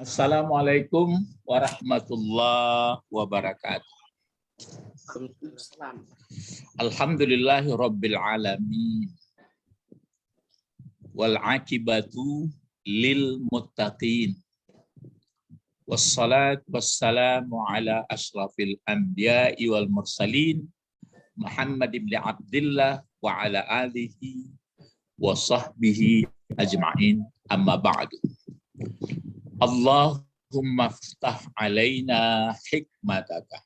Assalamualaikum warahmatullahi wabarakatuh. Alhamdulillahi rabbil alamin. Wal akibatu lil muttaqin. Wassalatu wassalamu ala ashrafil anbiya'i wal mursalin. Muhammad ibn Abdullah wa ala alihi wa sahbihi ajma'in, amma ba'du. Allahumma ftah alaina hikmataka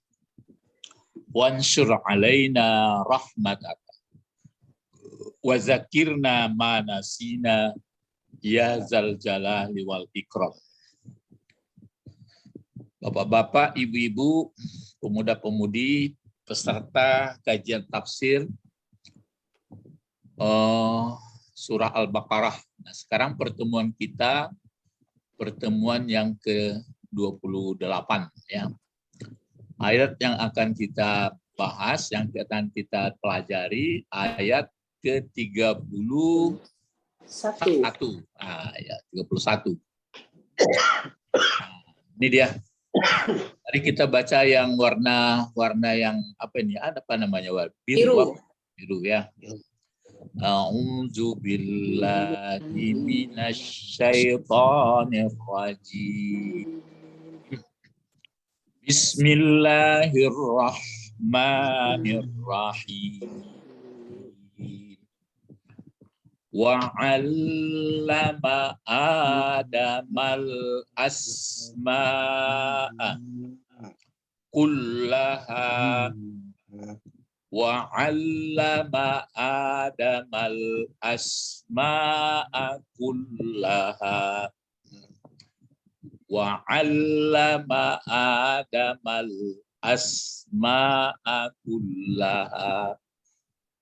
wansur alaina rahmataka wa zakirna ma nasina ya zal jalali wal ikram. Bapak-bapak, ibu-ibu, pemuda-pemudi, peserta kajian tafsir surah Al-Baqarah. Nah, sekarang pertemuan kita yang ke-28 ya. Ayat yang akan kita bahas, yang akan kita pelajari ayat ke-31. Ayat 31. Nah, ini dia. Mari kita baca yang warna yang apa ini? Ada apa namanya? Biru ya. A'udzu billahi minasy syaithanir rajim. Bismillahirrahmanirrahim. Wa 'allama Adamal asma'a kullaha wa 'allama Adamal asma'a kullaha wa 'allama Adamal asma'a kullaha.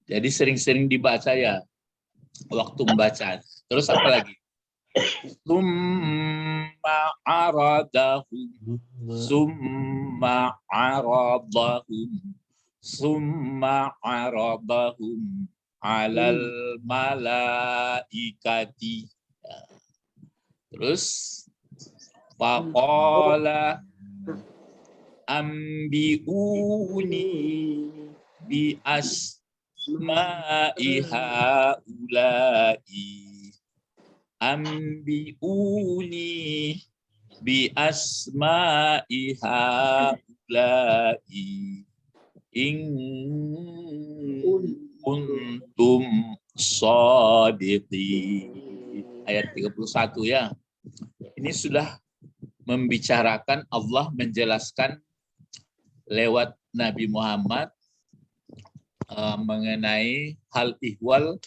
Jadi sering-sering dibaca ya waktu membaca. Terus apa lagi? Summa aradahum alal malaikati. Terus faqala ambiuni bi asma'i haula'i. Ambiuni bi asma'i haula'i in kuntum shadiqin. Ayat 31 ya. Ini sudah membicarakan, Allah menjelaskan lewat Nabi Muhammad mengenai hal ihwal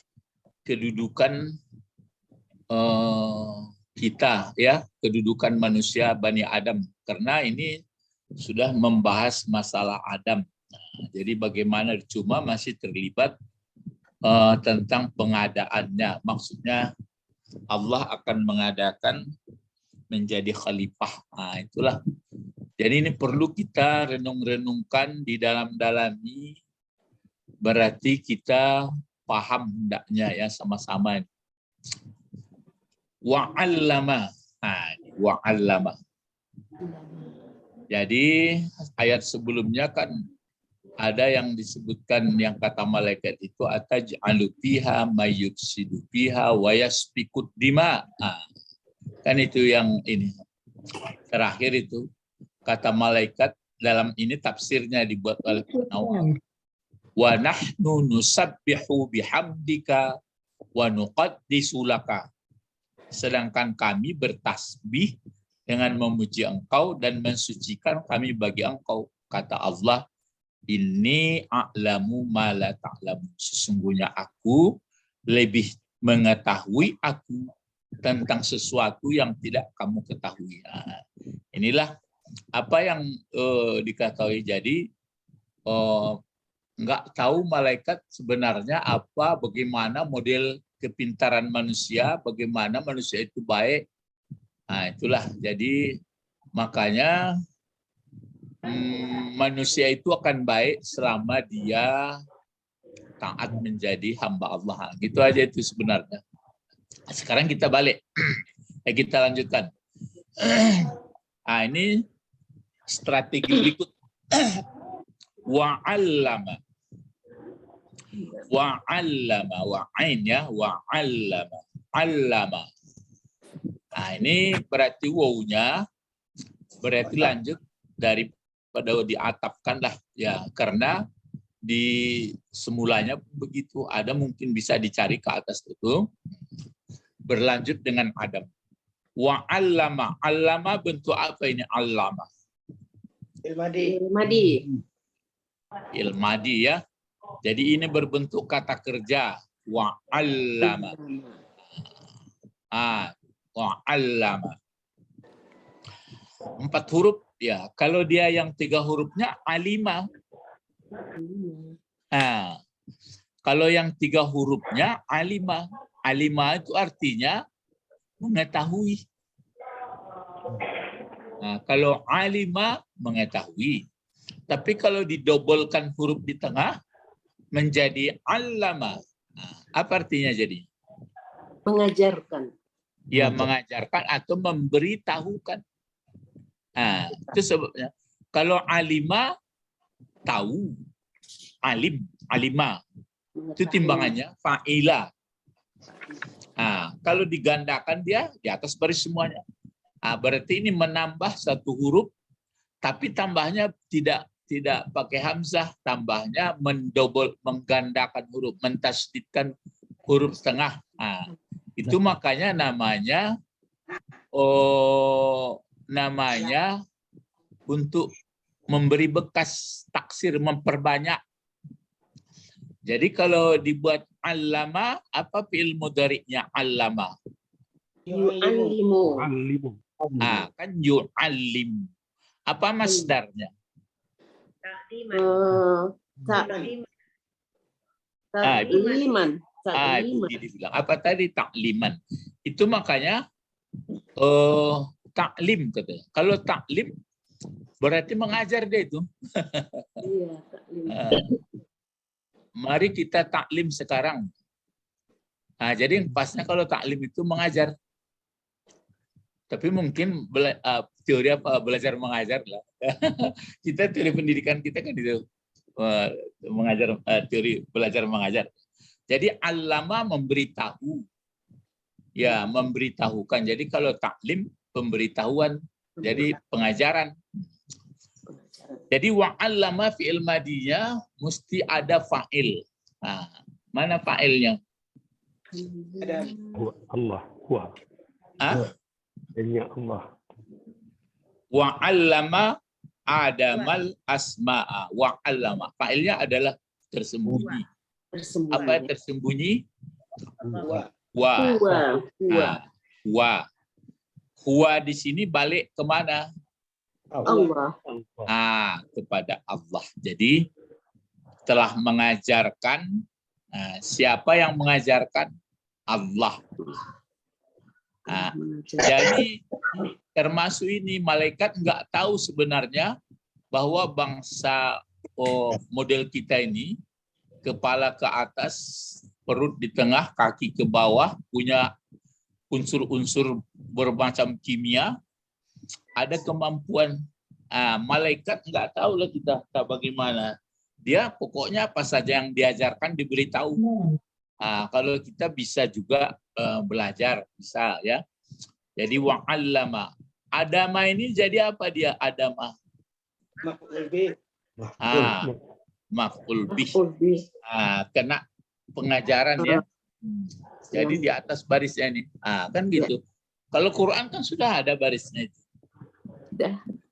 kedudukan kita ya, kedudukan manusia Bani Adam, karena ini sudah membahas masalah Adam. Nah, jadi bagaimana, cuma masih terlibat tentang pengadaannya, maksudnya Allah akan mengadakan menjadi khalifah. Nah, itulah. Jadi ini perlu kita renung-renungkan, di dalam-dalami, berarti kita paham hendaknya ya sama-sama. Wa'allama. Nah, wa'allama. Jadi ayat sebelumnya kan ada yang disebutkan, yang kata malaikat itu ataj'alu fiha mayyufsidu fiha wa yasfikud dima. Nah, kan itu yang ini. Terakhir itu kata malaikat, dalam ini tafsirnya dibuat oleh Nawawi. Wa nahnu nusabbihu bihamdika wa nuqaddisu laka. Sedangkan kami bertasbih dengan memuji engkau dan mensucikan kami bagi engkau. Kata Allah, inni a'lamu ma la ta'lamu. Sesungguhnya aku lebih mengetahui aku tentang sesuatu yang tidak kamu ketahui. Nah, inilah apa yang diketahui. Jadi nggak tahu malaikat sebenarnya apa, bagaimana model kepintaran manusia, bagaimana manusia itu baik. Nah, itulah. Jadi makanya manusia itu akan baik selama dia taat menjadi hamba Allah. Gitu aja itu sebenarnya. Sekarang kita balik. Kita lanjutkan. Nah, ini strategi berikut. Wa'allama. Wa'allama. Wa'ain ya. Wa'allama. Allama. Nah, ini berarti wawunya berarti lanjut daripada diatapkan lah ya, karena di semulanya begitu, ada mungkin bisa dicari ke atas itu berlanjut dengan Adam. Wa allama. Allama bentuk apa ini? Allama ilmadi ya. Jadi ini berbentuk kata kerja. Wa allama. Wa allama. 4 huruf ya. Kalau dia yang 3 hurufnya alima. Nah, kalau yang 3 hurufnya alima. Alima itu artinya mengetahui. Nah, kalau alima mengetahui. Tapi kalau didobolkan huruf di tengah menjadi allama. Nah, apa artinya jadi? Mengajarkan. Ya, mengajarkan atau memberitahukan. Nah, itu sebabnya. Kalau alima tahu, alim, alima. Itu timbangannya fa'ila. Nah, kalau digandakan dia di atas baris semuanya. Nah, berarti ini menambah 1 huruf, tapi tambahnya tidak pakai hamzah, tambahnya menggandakan huruf, mentasdidkan huruf setengah. Nah, itu makanya namanya untuk memberi bekas taksir, memperbanyak. Jadi kalau dibuat allama, apa fi'il mudhari'nya allama? Yu'allimu. Kan yu'allim. Apa masdarnya? Takliman. Ibu Didi bilang. Apa tadi? Takliman. Itu makanya taklim katanya. Kalau taklim berarti mengajar dia itu. Iya, taklim. Mari kita taklim sekarang. Nah, jadi pasnya kalau taklim itu mengajar. Tapi mungkin teori apa belajar mengajar lah. Kita teori pendidikan kita kan itu mengajar, teori belajar mengajar. Jadi allama memberitahu. Ya, memberitahukan. Jadi kalau taklim pemberitahuan, jadi pengajaran. Jadi wa'allama fi'il madinya mesti ada fa'il. Nah, mana fa'ilnya? Allah. Huwa. Allah. Wa'allama Adamal asma'a. Wa'allama. Fa'ilnya adalah tersembunyi. Apa tersembunyi? Wa. Huwa di sini balik kemana? Allah. Kepada Allah. Jadi telah mengajarkan. Siapa yang mengajarkan? Allah. Jadi termasuk ini malaikat nggak tahu sebenarnya bahwa bangsa model kita ini kepala ke atas, perut di tengah, kaki ke bawah, punya unsur-unsur bermacam kimia, ada kemampuan. Malaikat nggak tahu lah kita bagaimana. Dia pokoknya apa saja yang diajarkan diberitahu. Kalau kita bisa juga belajar, bisa ya. Jadi wa'allama. Adama ini jadi apa dia? Adama. Maf'ul bih. Kena pengajaran ya. Jadi di atas barisnya ini. Kan gitu. Kalau Quran kan sudah ada barisnya itu.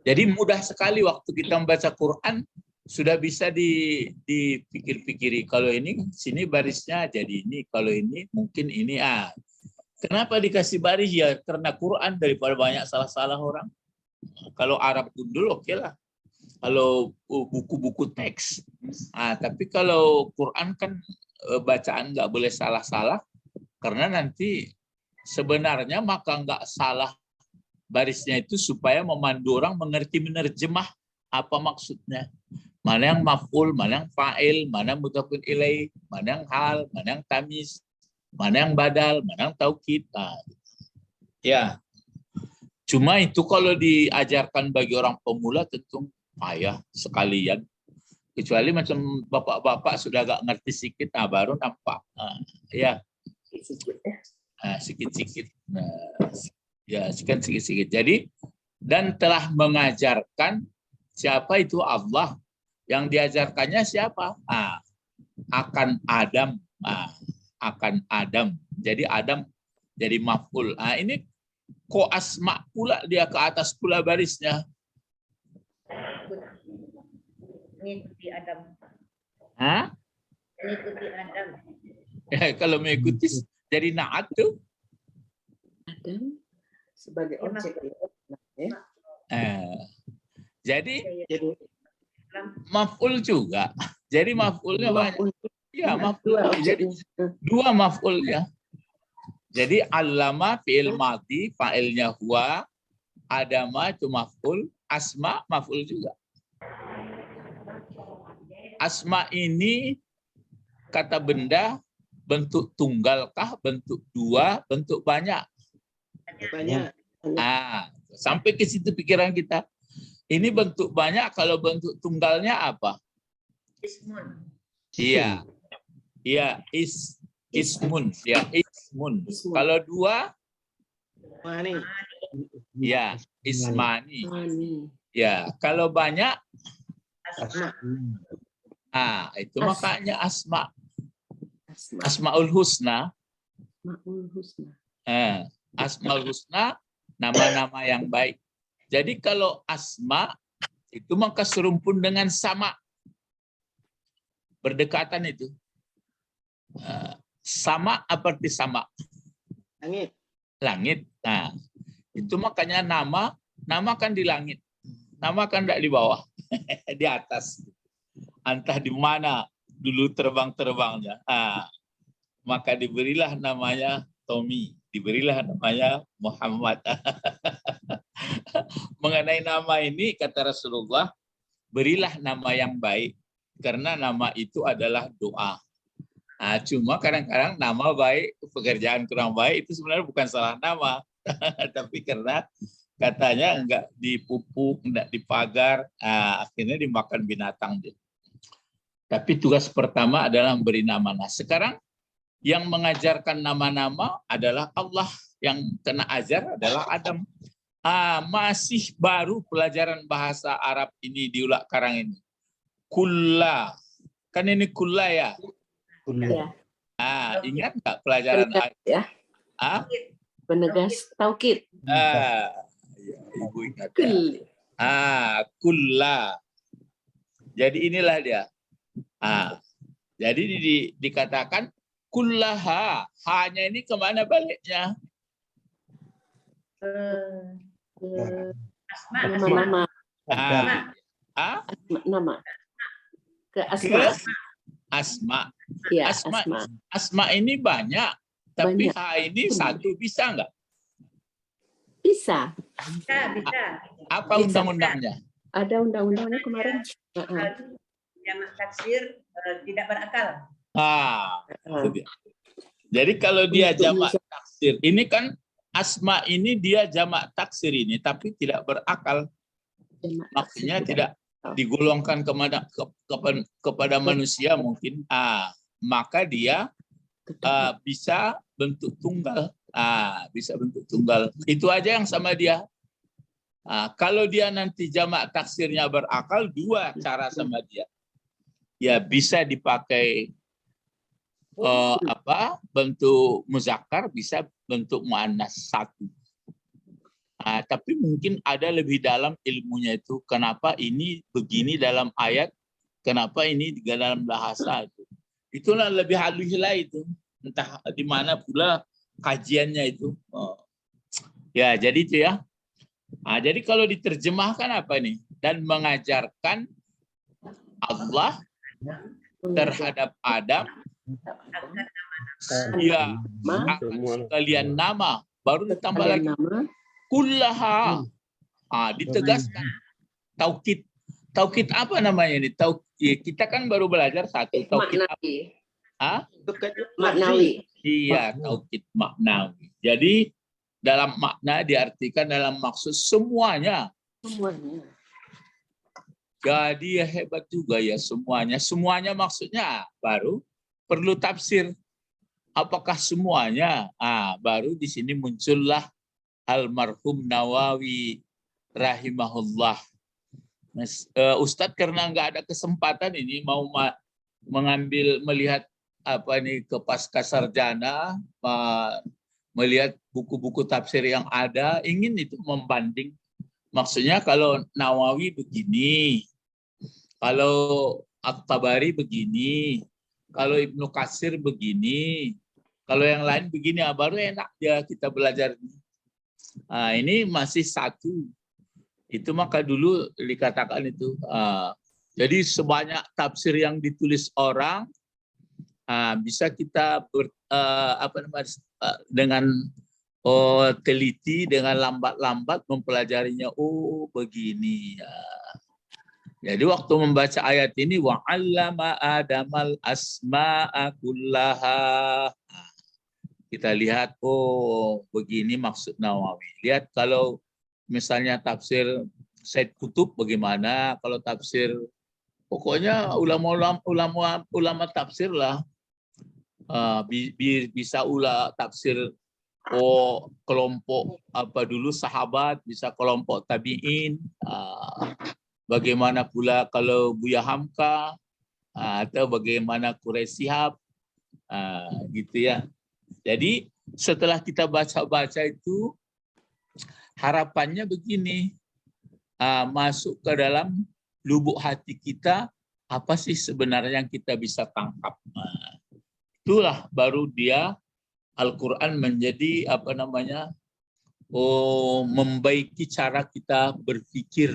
Jadi mudah sekali waktu kita membaca Quran sudah bisa dipikir-pikiri. Kalau ini sini barisnya jadi ini, kalau ini mungkin ini. Kenapa dikasih baris ya? Karena Quran daripada banyak salah-salah orang. Kalau Arab gundul oke lah. Kalau buku-buku teks. Tapi kalau Quran kan bacaan nggak boleh salah-salah. Karena nanti sebenarnya maka nggak salah barisnya itu supaya memandu orang mengerti menerjemah apa maksudnya. Mana yang maf'ul, mana yang fa'il, mana yang mudhafun ilaih, mana yang hal, mana yang tamis, mana yang badal, mana yang taukid. Ya. Cuma itu kalau diajarkan bagi orang pemula tentu payah sekalian. Kecuali macam bapak-bapak sudah agak ngerti sedikit, nah baru nampak. Ya, sikit-sikit. Ya, sikit-sikit. Jadi, dan telah mengajarkan siapa itu Allah. Yang diajarkannya siapa? Akan Adam. Akan Adam. Jadi Adam jadi maf'ul. Ini kok asma pula dia ke atas pula barisnya. Mengikuti Adam. Mengikuti Adam. Ya, kalau mengikuti jadi naat tuh. Adam sebagai objek. Jadi maf'ul juga. Jadi maf'ulnya banyak. Ya, maf'ul. Jadi dua maf'ul ya. Jadi allama fi'il madi, fa'ilnya huwa, adama itu maf'ul, asma maf'ul juga. Asma ini kata benda bentuk tunggalkah, bentuk dua, bentuk banyak? Banyak. Sampai ke situ pikiran kita. Ini bentuk banyak, kalau bentuk tunggalnya apa? Ismun. Iya. Iya, ismun. Ya, ismun. Kalau dua? Mani. Ya, ismani. Ya, kalau banyak? Asma. Itu makanya asma. Asmaul husna. Asmaul husna, nama-nama yang baik. Jadi kalau asma itu maka serumpun dengan sama. Berdekatan itu. Sama seperti sama. Langit. Nah, itu makanya nama kan di langit. Nama kan tidak di bawah. Di atas. Entah di mana dulu terbang-terbangnya. Maka diberilah namanya Tommy. Diberilah namanya Muhammad. Mengenai nama ini, kata Rasulullah, berilah nama yang baik. Karena nama itu adalah doa. Cuma kadang-kadang nama baik, pekerjaan kurang baik, itu sebenarnya bukan salah nama. Tapi karena katanya enggak dipupuk, enggak dipagar, akhirnya dimakan binatang. Tapi tugas pertama adalah memberi nama. Nah, sekarang yang mengajarkan nama-nama adalah Allah. Yang kena ajar adalah Adam. Masih baru pelajaran bahasa Arab ini di Ulak Karang ini. Kulla. Kan ini kulla ya? Ya. Ingat nggak pelajaran Arab? Ya. Penegas taukid. Ya, Ibu ingat. Kulla. Jadi inilah dia. Jadi dikatakan kullaha. Hanya ini kemana baliknya? Nama-nama. Nama. Ke asma. Asma. Ya, Asma ini banyak. Tapi Banyak. ini satu bisa nggak? Bisa. Bisa. Apa undang-undangnya? Ada undang-undangnya kemarin. Jamak taksir tidak berakal. Jadi kalau dia jamak taksir, ini kan asma ini dia jamak taksir ini, tapi tidak berakal. Maksudnya tidak digolongkan kepada manusia mungkin. Maka dia bisa bentuk tunggal. Bisa bentuk tunggal. Itu aja yang sama dia. Kalau dia nanti jamak taksirnya berakal, dua cara sama dia. Ya bisa dipakai bentuk muzakkar, bisa bentuk muannas satu. Tapi mungkin ada lebih dalam ilmunya itu. Kenapa ini begini dalam ayat? Kenapa ini di dalam bahasa itu? Itulah lebih halus lah itu. Entah di mana pula kajiannya itu. Ya, jadi itu ya. Jadi kalau diterjemahkan apa nih? Dan mengajarkan Allah terhadap Adam. Ya, sekalian nama. Baru ditambah lagi. Kullaha. Ditegaskan. Taukid. Taukid apa namanya ini? Kita kan baru belajar satu. Taukid apa? Maknawi. Iya, taukid maknawi. Jadi dalam makna diartikan dalam maksud semuanya. Semuanya. Jadi ya hebat juga ya semuanya. Semuanya maksudnya baru perlu tafsir. Apakah semuanya? Baru di sini muncullah almarhum Nawawi rahimahullah. Ustadz karena nggak ada kesempatan ini mau melihat apa nih ke pasca sarjana, melihat buku-buku tafsir yang ada, ingin itu membanding. Maksudnya kalau Nawawi begini, kalau At-Tabari begini, kalau Ibnu Katsir begini, kalau yang lain begini, baru enak ya kita belajar. Ini masih satu. Itu maka dulu dikatakan itu. Jadi sebanyak tafsir yang ditulis orang, bisa kita dengan teliti, dengan lambat-lambat mempelajarinya. Oh begini ya. Jadi waktu membaca ayat ini wa 'allama adamal asma'a kullaha. Kita lihat begini maksud Nawawi. Lihat kalau misalnya tafsir Said Qutb bagaimana, kalau tafsir pokoknya ulama tafsir lah. Bisa tafsir kelompok apa dulu sahabat, bisa kelompok tabi'in. Bagaimana pula kalau Buya Hamka atau bagaimana Quraisy Shihab, gitu ya. Jadi setelah kita baca-baca itu harapannya begini, masuk ke dalam lubuk hati kita, apa sih sebenarnya yang kita bisa tangkap. Itulah baru dia Al-Quran menjadi membaiki cara kita berpikir,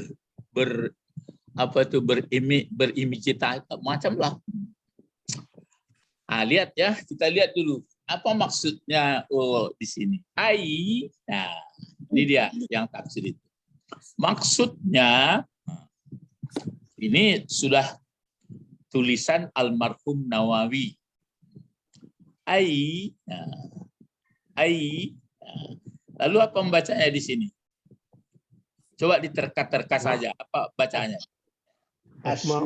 berimajinasi macam lah. Lihat ya, kita lihat dulu apa maksudnya di sini. Ini dia yang tafsir itu. Maksudnya ini sudah tulisan almarhum Nawawi. Lalu apa membacanya di sini? Coba diterka-terka saja apa bacanya. Asma.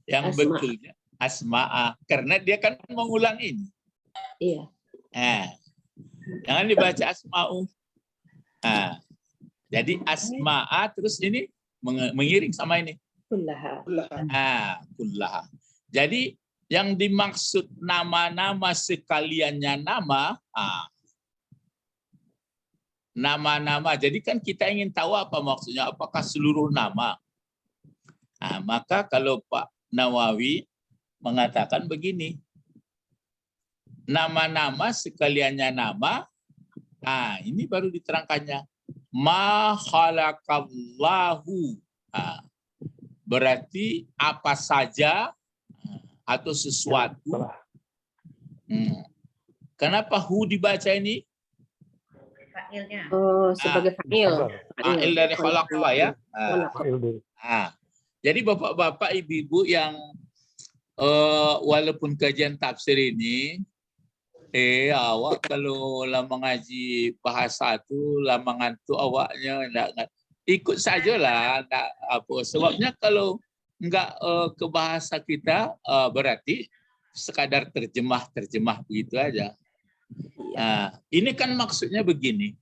Yang Asma. betulnya asma'a, karena dia kan mengulang ini. Iya. Jangan dibaca asma'u. Jadi asma'a terus ini mengiring sama ini. Kullaha. Kullaha. Jadi yang dimaksud nama-nama sekaliannya nama-nama. Jadi kan kita ingin tahu apa maksudnya, apakah seluruh nama. Maka kalau Pak Nawawi mengatakan begini, nama-nama sekaliannya nama, ini baru diterangkannya. Ma khalaqallahu. Berarti apa saja atau sesuatu. Kenapa hu dibaca ini? Fa'ilnya. Sebagai fa'il. Fa'il dari khalaqa ya. Jadi bapak-bapak, ibu-ibu yang walaupun kajian tafsir ini, awak kalau lama ngaji bahasa tu, lama ngantuk awaknya enggak ikut sajalah, enggak apa. Sebabnya kalau enggak ke bahasa kita, berarti sekadar terjemah begitu aja. Ini kan maksudnya begini.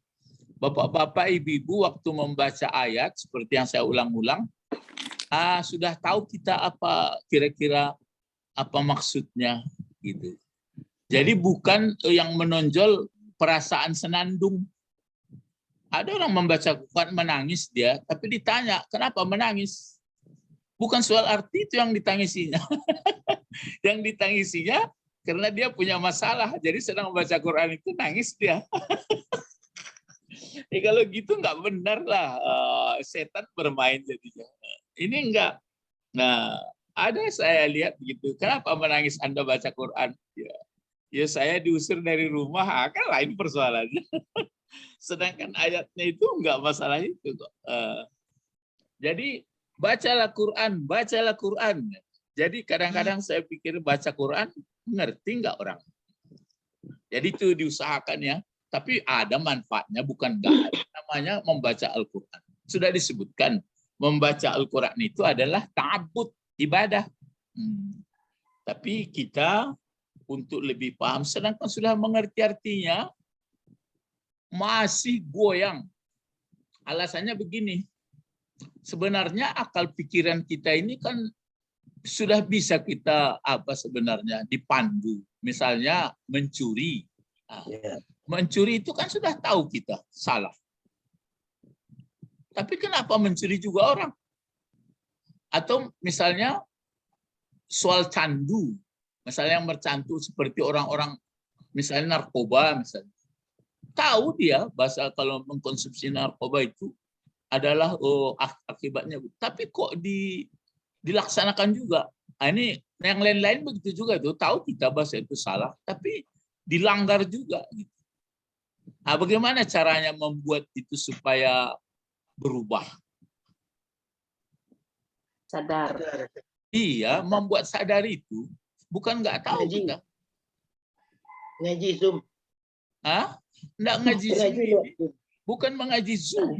Bapak-bapak, ibu-ibu waktu membaca ayat seperti yang saya ulang-ulang, sudah tahu kita apa kira-kira apa maksudnya gitu. Jadi bukan yang menonjol perasaan senandung. Ada orang membaca Quran menangis dia, tapi ditanya kenapa menangis? Bukan soal arti itu yang ditangisinya. Yang ditangisinya karena dia punya masalah. Jadi sedang membaca Quran itu nangis dia. Kalau gitu nggak benar lah, setan bermain jadinya. Ini enggak. Nah, ada saya lihat begitu. Kenapa menangis Anda baca Quran? Ya saya diusir dari rumah, kan lain persoalannya. Sedangkan ayatnya itu enggak masalah itu kok. Jadi bacalah Quran. Jadi kadang-kadang saya pikir baca Quran, ngerti enggak orang? Jadi itu diusahakan ya. Tapi ada manfaatnya, bukan enggak. Namanya membaca Al-Quran. Sudah disebutkan, membaca Al-Quran itu adalah ta'abbud, ibadah. Tapi kita untuk lebih paham, sedangkan sudah mengerti artinya, masih goyang. Alasannya begini, sebenarnya akal pikiran kita ini kan sudah bisa kita sebenarnya dipandu. Misalnya mencuri. Mencuri itu kan sudah tahu kita salah. Tapi kenapa mencuri juga orang? Atau misalnya soal candu. Misalnya yang bercandu seperti orang-orang misalnya narkoba misalnya. Tahu dia bahasa kalau mengkonsumsi narkoba itu adalah akibatnya. Tapi kok dilaksanakan juga. Nah, ini yang lain-lain begitu juga tuh. Tahu kita bahasa itu salah, tapi dilanggar juga. Gitu. Nah, bagaimana caranya membuat itu supaya berubah? Sadar. Iya, membuat sadar itu bukan nggak tahu Ngaji. kita. Ngaji Zoom. Hah? Nggak ngaji Zoom. Bukan mengaji Zoom.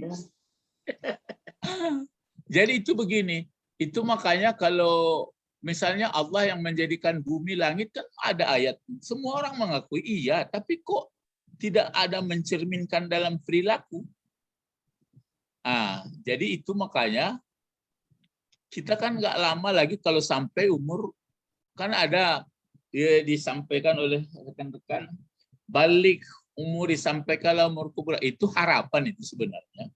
Jadi itu begini. Itu makanya kalau misalnya Allah yang menjadikan bumi langit kan ada ayat. Semua orang mengakui iya, tapi kok tidak ada mencerminkan dalam perilaku. Jadi itu makanya kita kan nggak lama lagi kalau sampai umur, kan ada disampaikan oleh rekan-rekan, balik umur disampaikan umur kubra, itu harapan itu sebenarnya.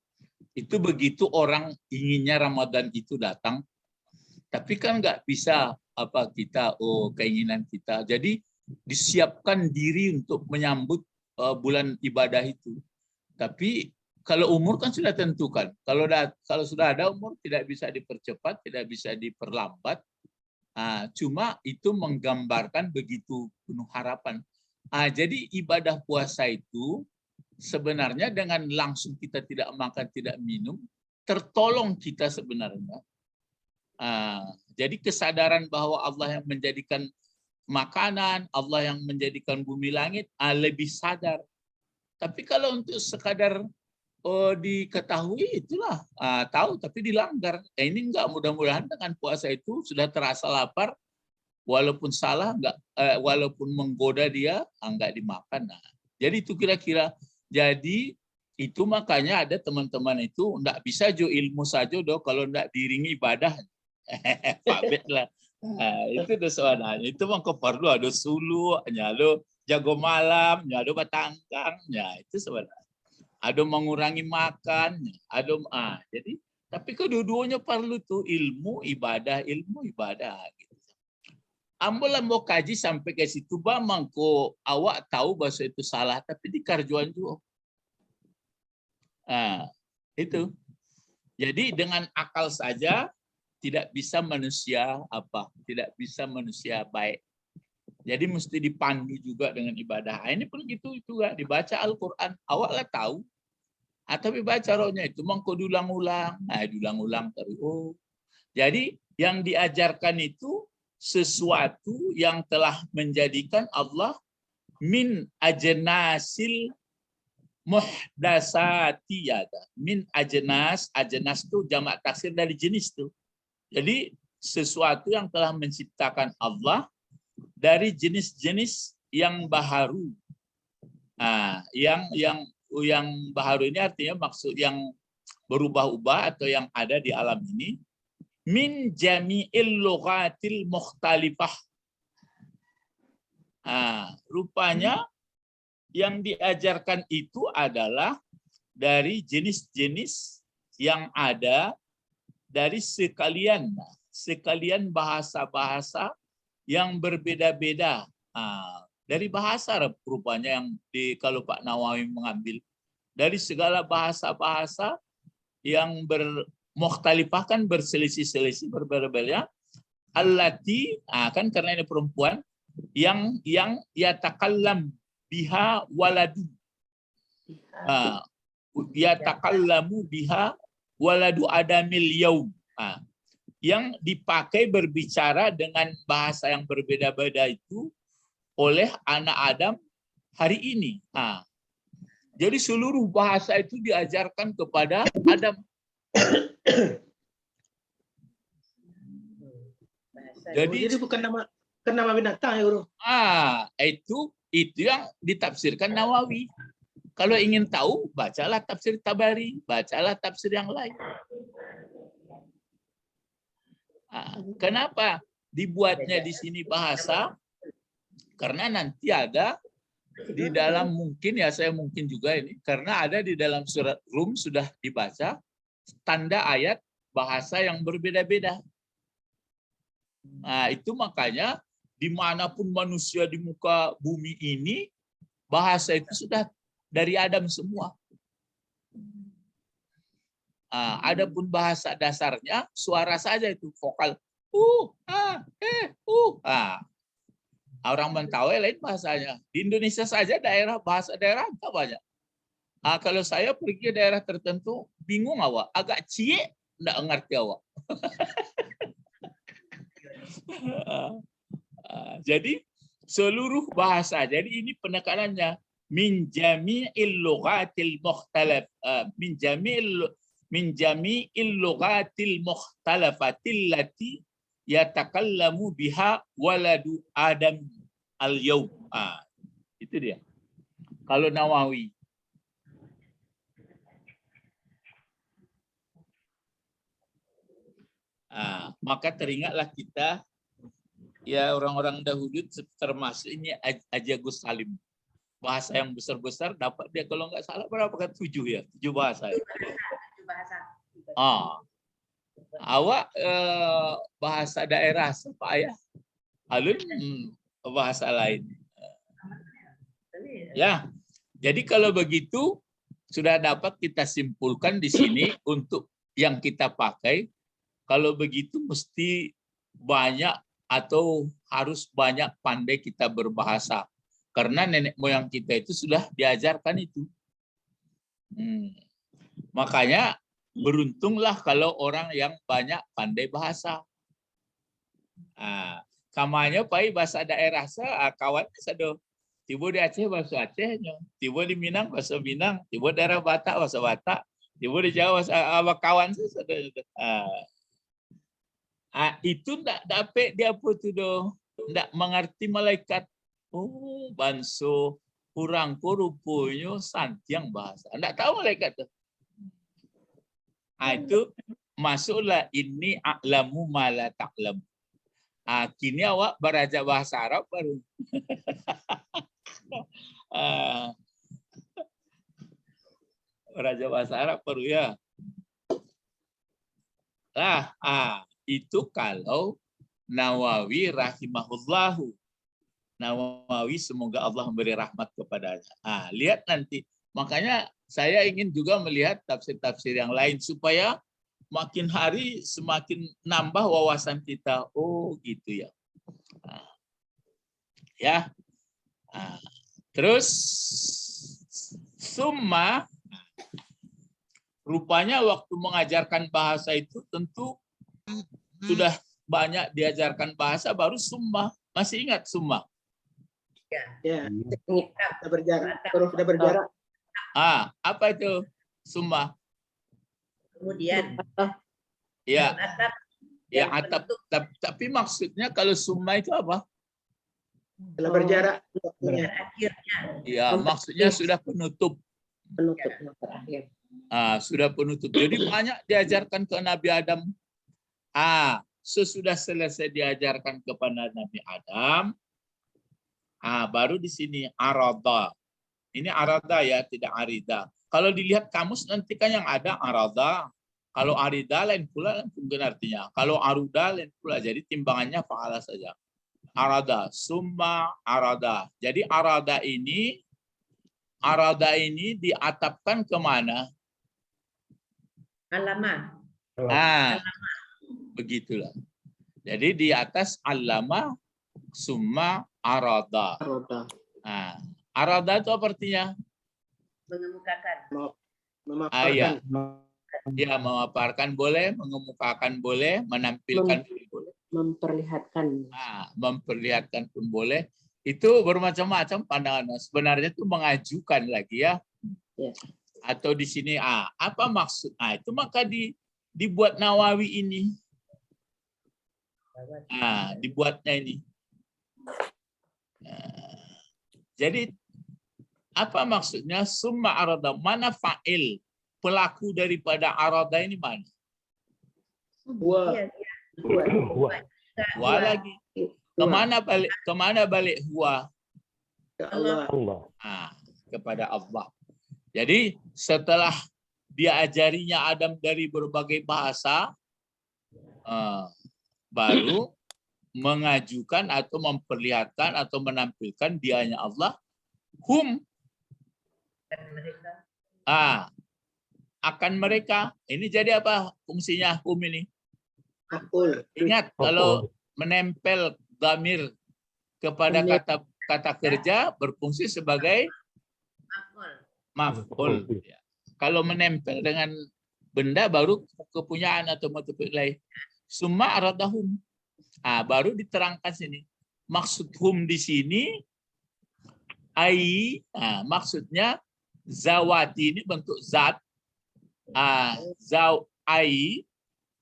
Itu begitu orang inginnya Ramadan itu datang, tapi kan nggak bisa kita keinginan kita. Jadi disiapkan diri untuk menyambut bulan ibadah itu. Tapi kalau umur kan sudah tentukan. Kalau sudah ada umur tidak bisa dipercepat, tidak bisa diperlambat. Cuma itu menggambarkan begitu penuh harapan. Jadi ibadah puasa itu sebenarnya dengan langsung kita tidak makan, tidak minum, tertolong kita sebenarnya. Jadi kesadaran bahwa Allah yang menjadikan makanan, Allah yang menjadikan bumi langit, lebih sadar. Tapi kalau untuk sekadar diketahui itulah tahu tapi dilanggar. Ini enggak, mudah-mudahan dengan puasa itu sudah terasa lapar, walaupun salah enggak, walaupun menggoda dia enggak dimakan. Jadi itu kira-kira. Jadi itu makanya ada teman-teman itu enggak bisa ilmu saja kalau enggak diiringi ibadah. Pak Bet lah. Itu soalnya. Itu mah perlu ada sulu, nyalo jago malam, nyalo batangkang, itu sebenarnya. Ada mengurangi makan, ada jadi tapi kedua-duanya perlu tuh ilmu ibadah gitu. Ambil mau kaji sampai ke situ mangko awak tahu bahasa itu salah tapi dikarjuan juga. Itu. Jadi dengan akal saja tidak bisa manusia tidak bisa manusia baik. Jadi mesti dipandu juga dengan ibadah. Ini pun gitu juga dibaca Al-Qur'an, awaklah tahu. Tapi baca rohnya itu mangko diulang-ulang, diulang-ulang terus. Jadi yang diajarkan itu sesuatu yang telah menjadikan Allah min ajnasil muhdasati yada. Min ajnas itu jamak taksir dari jenis tuh. Jadi sesuatu yang telah menciptakan Allah dari jenis-jenis yang baharu. Yang baharu ini artinya maksud yang berubah-ubah atau yang ada di alam ini. Min jami'il lughatil mukhtalifah. Rupanya yang diajarkan itu adalah dari jenis-jenis yang ada dari sekalian bahasa-bahasa yang berbeda-beda. Dari bahasa Arab rupanya yang kalau Pak Nawawi mengambil dari segala bahasa-bahasa yang bermukhtalifah kan berselisih-selisih berbeda-beda. Allati kan karena ini perempuan yang yatakallam biha waladu. Yatakallamu biha waladu adamil yaum. Yang dipakai berbicara dengan bahasa yang berbeda-beda itu oleh anak Adam hari ini. Jadi seluruh bahasa itu diajarkan kepada Adam. Jadi Jadi bukan nama binatang ya, Guru. itu yang ditafsirkan Nawawi. Kalau ingin tahu, bacalah tafsir Tabari, bacalah tafsir yang lain. Kenapa dibuatnya di sini bahasa? Karena nanti ada di dalam saya mungkin juga ini, karena ada di dalam surat Rum sudah dibaca tanda ayat bahasa yang berbeda-beda. Nah, itu makanya dimanapun manusia di muka bumi ini, bahasa itu sudah dari Adam semua. Adapun bahasa dasarnya suara saja itu vokal. Orang Mentawai lain bahasanya. Di Indonesia saja bahasa daerah tak banyak. Kalau saya pergi ke daerah tertentu, bingung awak, agak cie, enggak ngerti awak. Jadi seluruh bahasa. Jadi ini penekanannya min jami'il lughatil mukhtalaf min jami'il lughatil mukhtalafatil lati yatakallamu biha waladu Adam al-yaum. Itu dia. Kalau Nawawi. Maka teringatlah kita, ya orang-orang dahulu termasuk ini Ajagus Salim. Bahasa yang besar-besar dapat dia kalau nggak salah berapa kan 7 ya, 7 bahasa. 7 bahasa. Awak bahasa daerah apa ya? Alun bahasa lain. Ya, jadi kalau begitu sudah dapat kita simpulkan di sini untuk yang kita pakai. Kalau begitu mesti banyak atau harus banyak pandai kita berbahasa. Karena nenek moyang kita itu sudah diajarkan itu. Makanya beruntunglah kalau orang yang banyak pandai bahasa. Kamanya pai bahasa daerah kawan sado. Tiba di Aceh bahasa Acehnya, tiba di Minang bahasa Minang, tiba daerah Batak bahasa Batak, tiba di Jawa bahasa kawan sado. Itu enggak dapat dia apa tu doh. Enggak mengerti malaikat. Banso kurang rupanya santiang bahasa. Enggak tahu malaikat tu. Itu masuklah ini a'lamu ma la ta'lam. Kini awak belajar bahasa Arab baru. Belajar bahasa Arab baru ya. Itu kalau Nawawi rahimahullahu. Nawawi semoga Allah memberi rahmat kepadanya. Lihat nanti. Makanya saya ingin juga melihat tafsir-tafsir yang lain supaya makin hari semakin nambah wawasan kita. Gitu ya. Terus summa rupanya waktu mengajarkan bahasa itu tentu sudah banyak diajarkan bahasa baru summa. Masih ingat summa? Ya. Sudah berjarak. Huruf sudah berjarak. Apa itu summa? Kemudian Ya. atap. Ya, atap. Tapi maksudnya kalau summa itu apa? Sudah berjarak. Dan akhirnya. Ya, maksudnya sudah penutup. Penutup yang terakhir. Sudah penutup. Jadi banyak diajarkan ke Nabi Adam. Sesudah selesai diajarkan kepada Nabi Adam, baru di sini arada. Ini arada ya, tidak arida. Kalau dilihat kamus nanti kan yang ada arada. Kalau arida lain pula mungkin artinya. Kalau aruda lain pula. Jadi timbangannya fa'ala saja. Arada, summa arada. Jadi arada ini diatapkan kemana? Alama. Begitulah. Jadi di atas alama summa arada. Arada itu apa artinya? Mengemukakan. Memaparkan. Ya, memaparkan boleh, mengemukakan boleh, menampilkan boleh. Memperlihatkan. Memperlihatkan pun boleh. Itu bermacam-macam pandangan. Sebenarnya itu mengajukan lagi ya. Ya. Atau di sini apa maksud? Itu maka dibuat Nawawi ini. Dibuatnya ini. Jadi apa maksudnya? Summa arada, mana fa'il? Pelaku daripada arada ini mana? Huwa. Wa lagi. Kemana balik huwa? Ya Allah. Kepada Allah. Jadi setelah diajarinya Adam dari berbagai bahasa, baru mengajukan atau memperlihatkan atau menampilkan dianya Allah, hum, akan mereka. Ini jadi apa fungsinya hum ini? Ingat, kalau menempel dhamir kepada kata kerja berfungsi sebagai maf'ul. Kalau menempel dengan benda baru kepunyaan atau maf'ul lain. Summa aradahum. Baru diterangkan sini. Maksud hum di sini maksudnya zawati ini bentuk zat.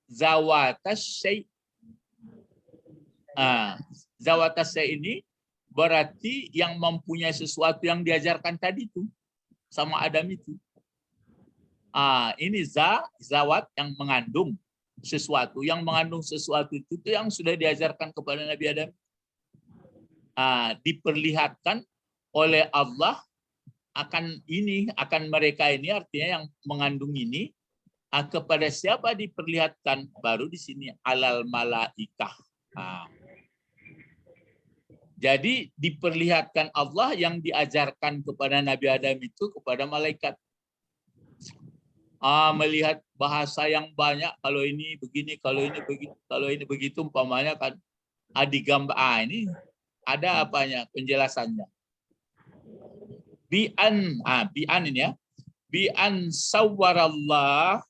Zawatas syai. Zawatas syai ini berarti yang mempunyai sesuatu yang diajarkan tadi itu sama Adam itu. Ini zawat yang mengandung sesuatu, itu yang sudah diajarkan kepada Nabi Adam. Diperlihatkan oleh Allah akan mereka ini, artinya yang mengandung ini kepada siapa diperlihatkan? Baru di sini alal malaikah. Jadi diperlihatkan Allah yang diajarkan kepada Nabi Adam itu kepada malaikat. Melihat bahasa yang banyak, kalau ini begini, kalau ini begitu, kalau ini begitu, umpamanya kan digambar. Ini ada apanya penjelasannya. Bi'an ini ya. Bi'an sawwarallahu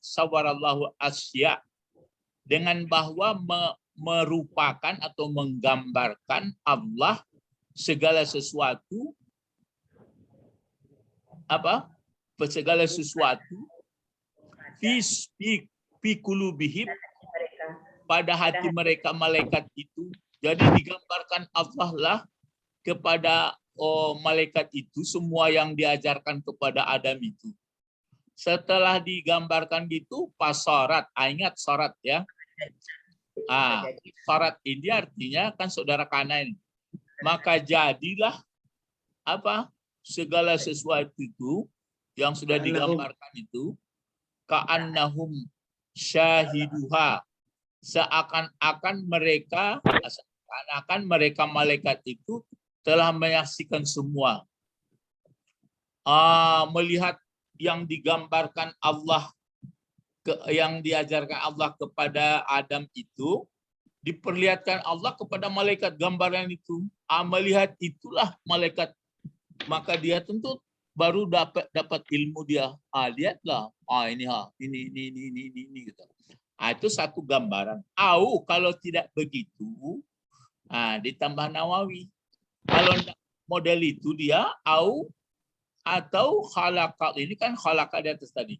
asya, dengan bahwa merupakan atau menggambarkan Allah segala sesuatu segala sesuatu fi qulubihim, pada hati mereka malaikat itu. Jadi digambarkan Allah lah kepada malaikat itu semua yang diajarkan kepada Adam itu. Setelah digambarkan gitu, pasorat, ingat sorat ya. Sorat ini artinya kan saudara kanan. Maka jadilah segala sesuatu itu yang sudah digambarkan itu ka'annahum syahiduha, seakan-akan mereka malaikat itu telah menyaksikan semua. Melihat yang digambarkan Allah, yang diajarkan Allah kepada Adam itu, diperlihatkan Allah kepada malaikat gambaran itu. Melihat itulah malaikat, maka dia tentu baru dapat ilmu dia. Lihatlah, ini gitu. Itu satu gambaran. Kalau tidak begitu, ditambah Nawawi. Kalau model itu dia atau khalaqal, ini kan khalaqal di atas tadi.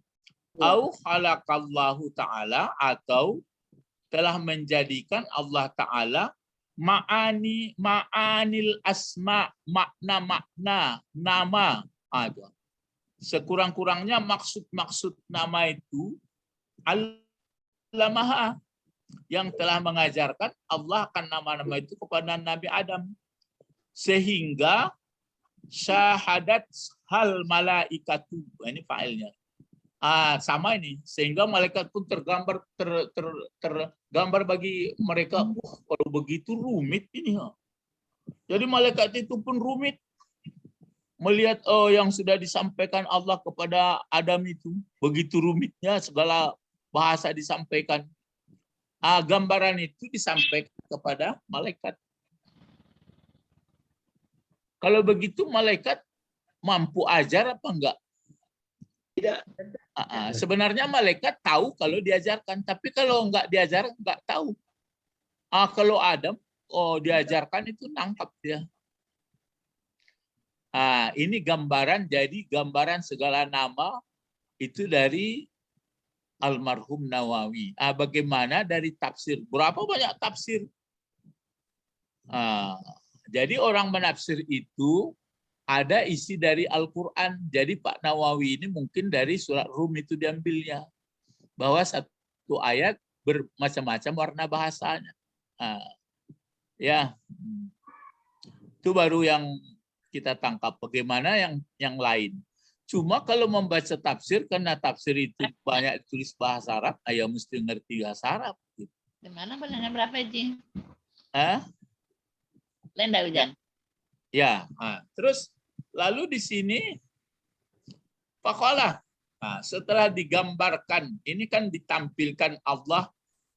Khalaqallahu ta'ala, atau telah menjadikan Allah Ta'ala ma'anil asma, makna nama. Sekurang-kurangnya maksud nama itu Allamaha, yang telah mengajarkan Allah akan nama-nama itu kepada Nabi Adam, sehingga syahadat hal malaikatu, ini failnya. Sama ini, sehingga malaikat pun tergambar bagi mereka. Kalau begitu rumit ini. Jadi malaikat itu pun rumit melihat yang sudah disampaikan Allah kepada Adam itu. Begitu rumitnya segala bahasa disampaikan. Gambaran itu disampaikan kepada malaikat. Kalau begitu malaikat mampu ajar apa enggak? Tidak. Sebenarnya malaikat tahu kalau diajarkan, tapi kalau enggak diajar enggak tahu. Kalau Adam diajarkan itu nangkap dia. Ini gambaran, jadi gambaran segala nama itu dari almarhum Nawawi. Bagaimana dari tafsir? Berapa banyak tafsir? Jadi orang menafsir itu ada isi dari Al-Quran. Jadi Pak Nawawi ini mungkin dari surat Rum itu diambilnya. Bahwa satu ayat bermacam-macam warna bahasanya. Ya, itu baru yang kita tangkap. Bagaimana yang lain? Cuma kalau membaca tafsir, karena tafsir itu banyak tulis bahasa Arab, ya mesti ngerti bahasa Arab. Gitu. Gimana bulannya berapa, Jing? Lenda hujan. Ya, terus lalu di sini faqala. Setelah digambarkan, ini kan ditampilkan Allah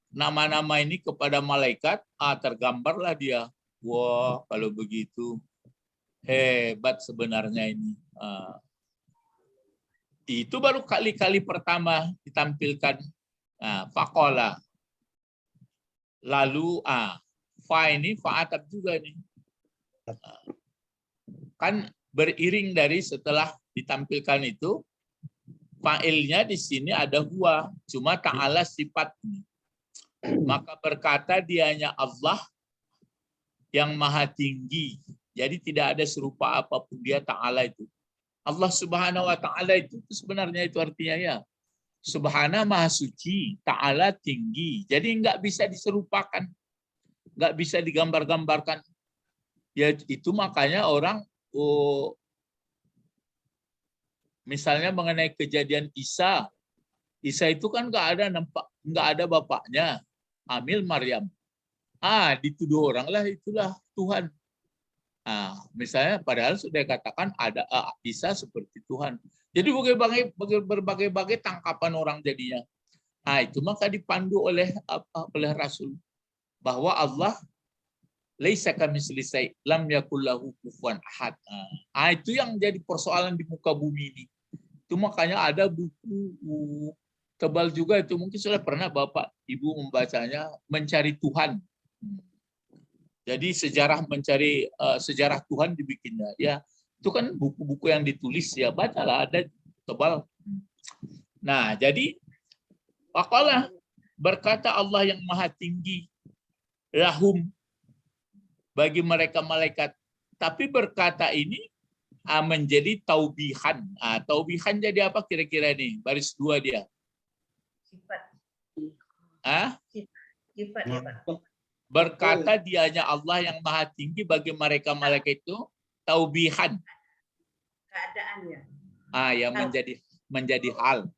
nama-nama ini kepada malaikat, tergambarlah dia. Wah, kalau begitu hebat sebenarnya ini. Itu baru kali-kali pertama ditampilkan. Faqala. Lalu fa ini fa'atab juga ini. Kan beriring dari setelah ditampilkan itu, fa'ilnya di sini ada huwa, cuma ta'ala sifat ini. Maka berkata dianya Allah yang maha tinggi. Jadi tidak ada serupa apapun dia ta'ala itu. Allah Subhanahu wa ta'ala itu sebenarnya itu artinya ya. Subhana maha suci, ta'ala tinggi. Jadi nggak bisa diserupakan. Nggak bisa digambar-gambarkan. Ya itu makanya orang misalnya mengenai kejadian Isa. Isa itu kan nggak ada bapaknya. Hamil Maryam. Dituduh orang lah itulah Tuhan. Misalnya padahal sudah katakan ada Isa seperti Tuhan. Jadi berbagai tangkapan orang jadinya. Itu maka dipandu oleh Rasul bahwa Allah laisa kamitslihi syai' lam yakul lahu kufuwan ahad. Itu yang jadi persoalan di muka bumi ini. Itu makanya ada buku tebal juga itu mungkin sudah pernah Bapak Ibu membacanya, Mencari Tuhan. Jadi sejarah sejarah Tuhan dibikinnya. Ya, itu kan buku-buku yang ditulis ya, bacalah, ada tebal. Nah, jadi faqala berkata Allah yang maha tinggi lahum bagi mereka malaikat. Tapi berkata ini menjadi taubihan. Taubihan jadi apa kira-kira nih? Baris 2 dia. Sifat. Sifat ya, Pak. Berkata dianya Allah yang maha tinggi bagi mereka malaikat itu taubihan. Keadaannya. Yang menjadi hal.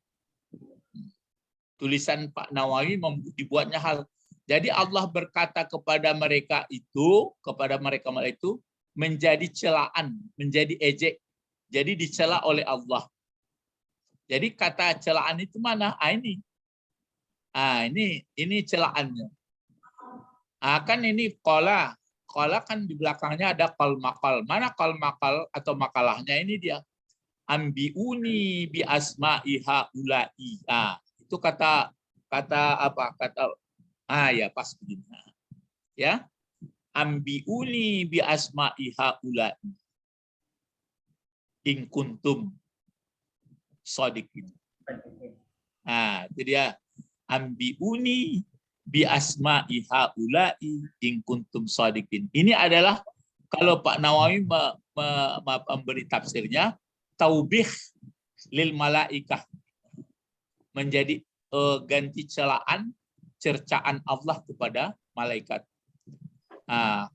Tulisan Pak Nawawi dibuatnya hal. Jadi Allah berkata kepada mereka malaikat itu menjadi celaan, menjadi ejek. Jadi dicela oleh Allah. Jadi kata celaan itu mana? Ini celaannya. Kan ini qala kan di belakangnya ada qal maqal. Mana qal maqal atau makalahnya ini dia. Ambiuni bi asma'iha ulai. Itu kata apa? Ya pas begini. Ya. Ambiuni bi asma'iha ulai. In kuntum shadiqin. Itu dia. Ambiuni bi asma'i haula'i in kuntum shadiqin. Ini adalah kalau Pak Nawawi memberi tafsirnya taubih lil malaikah, menjadi ganti celaan, cercaan Allah kepada malaikat.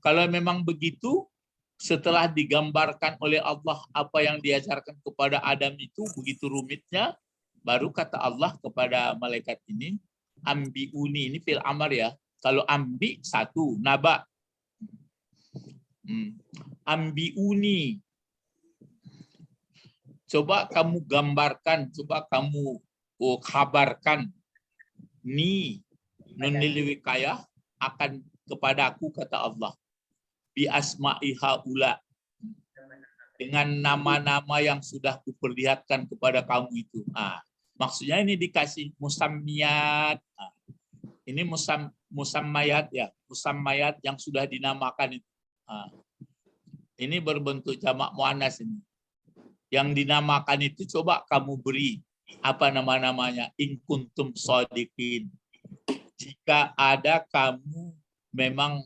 Kalau memang begitu, setelah digambarkan oleh Allah apa yang diajarkan kepada Adam itu begitu rumitnya, baru kata Allah kepada malaikat ini, ambiuni, ini fil amar ya. Kalau ambi satu, naba. Ambiuni. Coba kamu gambarkan, coba kamu kabarkan. Ni nunil wikayah akan kepadaku kata Allah. Bi asma'i haula. Dengan nama-nama yang sudah kuperlihatkan kepada kamu itu. Maksudnya ini dikasih musammiyat. Ini musammayat ya, musammayat yang sudah dinamakan itu. Ini berbentuk jamak muannas ini. yang dinamakan itu coba kamu beri apa nama-namanya, in kuntum shodiqin. Jika ada kamu memang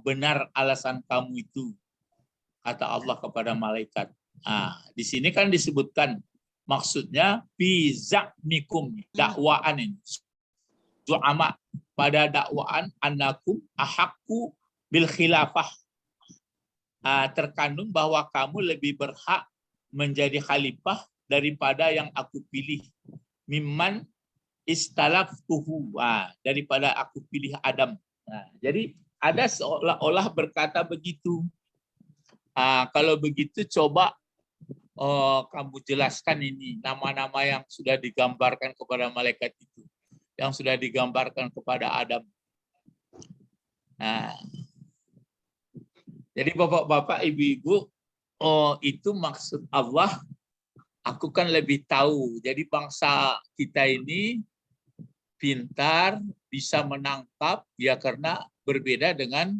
benar alasan kamu itu, kata Allah kepada malaikat. Di sini kan disebutkan maksudnya fi za'mikum, dakwaan ini. Zu'ama, pada dakwaan annakum ahaqqu bil khilafah. Terkandung bahwa kamu lebih berhak menjadi khalifah daripada yang aku pilih. Mimman istalaftuhu, daripada aku pilih Adam. Jadi ada seolah-olah berkata begitu. Kalau begitu coba kamu jelaskan ini nama-nama yang sudah digambarkan kepada malaikat itu, yang sudah digambarkan kepada Adam. Jadi bapak-bapak, ibu-ibu, itu maksud Allah. Aku kan lebih tahu. Jadi bangsa kita ini pintar, bisa menangkap, ya karena berbeda dengan,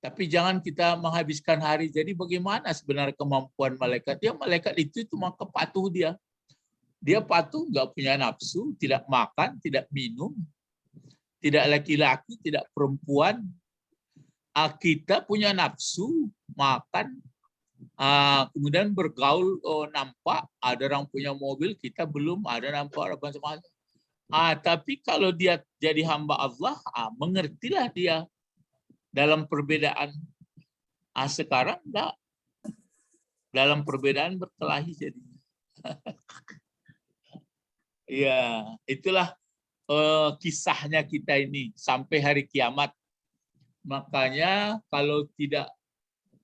tapi jangan kita menghabiskan hari. Jadi bagaimana sebenarnya kemampuan malaikat? Ya malaikat itu maka patuh dia. Dia patuh, nggak punya nafsu, tidak makan, tidak minum, tidak laki-laki, tidak perempuan. Kita punya nafsu, makan, kemudian bergaul, nampak ada orang punya mobil, kita belum, ada nampak ada macam-macam. Tapi kalau dia jadi hamba Allah, mengertilah dia dalam perbedaan. Sekarang enggak, dalam perbedaan berkelahi jadi. Ya, itulah kisahnya kita ini sampai hari kiamat. Makanya kalau tidak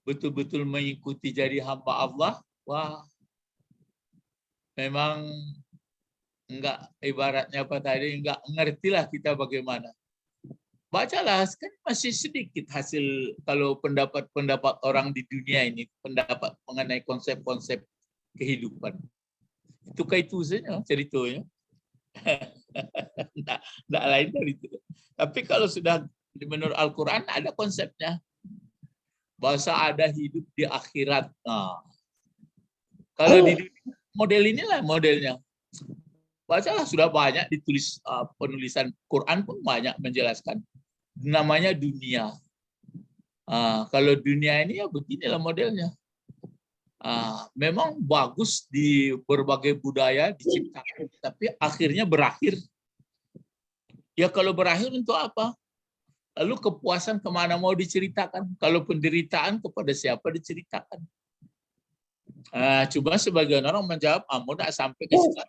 betul-betul mengikuti jadi hamba Allah, wah, memang enggak, ibaratnya apa tadi, enggak ngertilah kita bagaimana. Bacalah, kan masih sedikit hasil kalau pendapat-pendapat orang di dunia ini, pendapat mengenai konsep-konsep kehidupan. Itu saja ceritanya. Enggak lain dari itu. Tapi kalau sudah menurut Al-Quran ada konsepnya. Bahasa ada hidup di akhirat. Kalau di dunia, model inilah modelnya. Bacalah, sudah banyak ditulis, penulisan Quran pun banyak menjelaskan. Namanya dunia. Kalau dunia ini ya beginilah modelnya. Memang bagus di berbagai budaya diciptakan, tapi akhirnya berakhir. Ya kalau berakhir untuk apa? Lalu kepuasan kemana mau diceritakan? Kalau penderitaan kepada siapa diceritakan? Cuma sebagian orang menjawab, mau tidak sampai ke situ.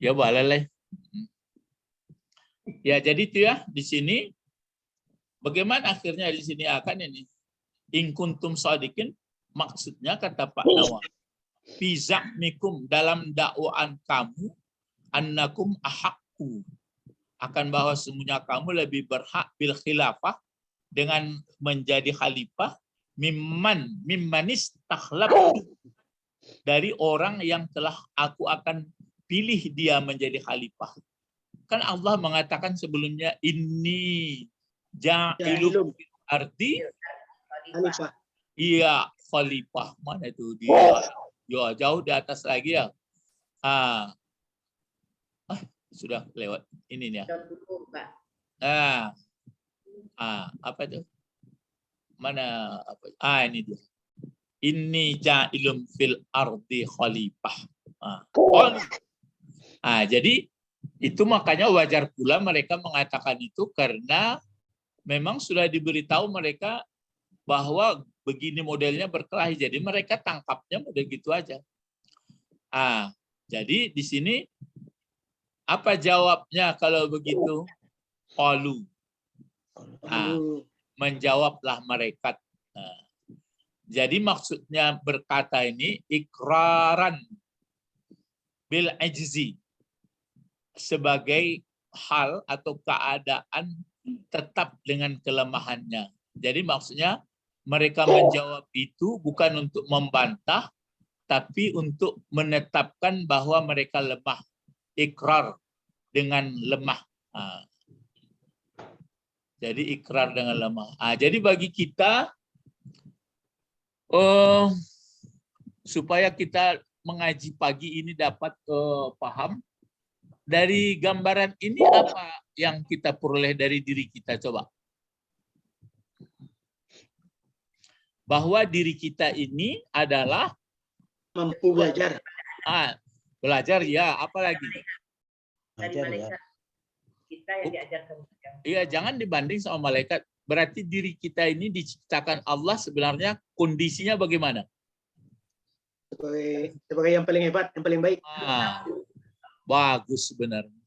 Ya balai. Ya jadi itu ya di sini. Bagaimana akhirnya di sini akan ini? In kuntum shodiqin, maksudnya kata Pak Nawar, fi za'mikum, dalam dakwaan kamu, annakum ahaqqu, akan bahwa semuanya kamu lebih berhak bil khilafah, dengan menjadi khalifah, mimmanis takhlab, dari orang yang telah aku akan pilih dia menjadi khalifah. Kan Allah mengatakan sebelumnya, inni ja'ilum arti, Khalifah. iya khalifah. Mana itu dia? Ya, jauh di atas lagi ya. Sudah lewat ini ya. Apa itu? Mana apa? Ini dia. Inni ja'ilum fil ardi khalifah. Jadi itu makanya wajar pula mereka mengatakan itu, karena memang sudah diberitahu mereka bahwa begini modelnya berkelahi. Jadi mereka tangkapnya model gitu aja. Jadi di sini apa jawabnya kalau begitu? Qalu. Menjawablah mereka. Jadi maksudnya berkata ini ikraran bil ajzi, sebagai hal atau keadaan tetap dengan kelemahannya. Jadi maksudnya mereka menjawab itu bukan untuk membantah, tapi untuk menetapkan bahwa mereka lemah. Ikrar dengan lemah. Jadi ikrar dengan lemah. Jadi bagi kita, supaya kita mengaji pagi ini dapat paham. Dari gambaran ini apa yang kita peroleh dari diri kita? Coba. Bahwa diri kita ini adalah Mampu belajar. belajar ya, apalagi? Dari Belajar ya. malaikat. Kita yang diajarkan. Iya, jangan dibanding sama malaikat. Berarti diri kita ini diciptakan Allah sebenarnya kondisinya bagaimana? Sebagai yang paling hebat, yang paling baik. Bagus sebenarnya.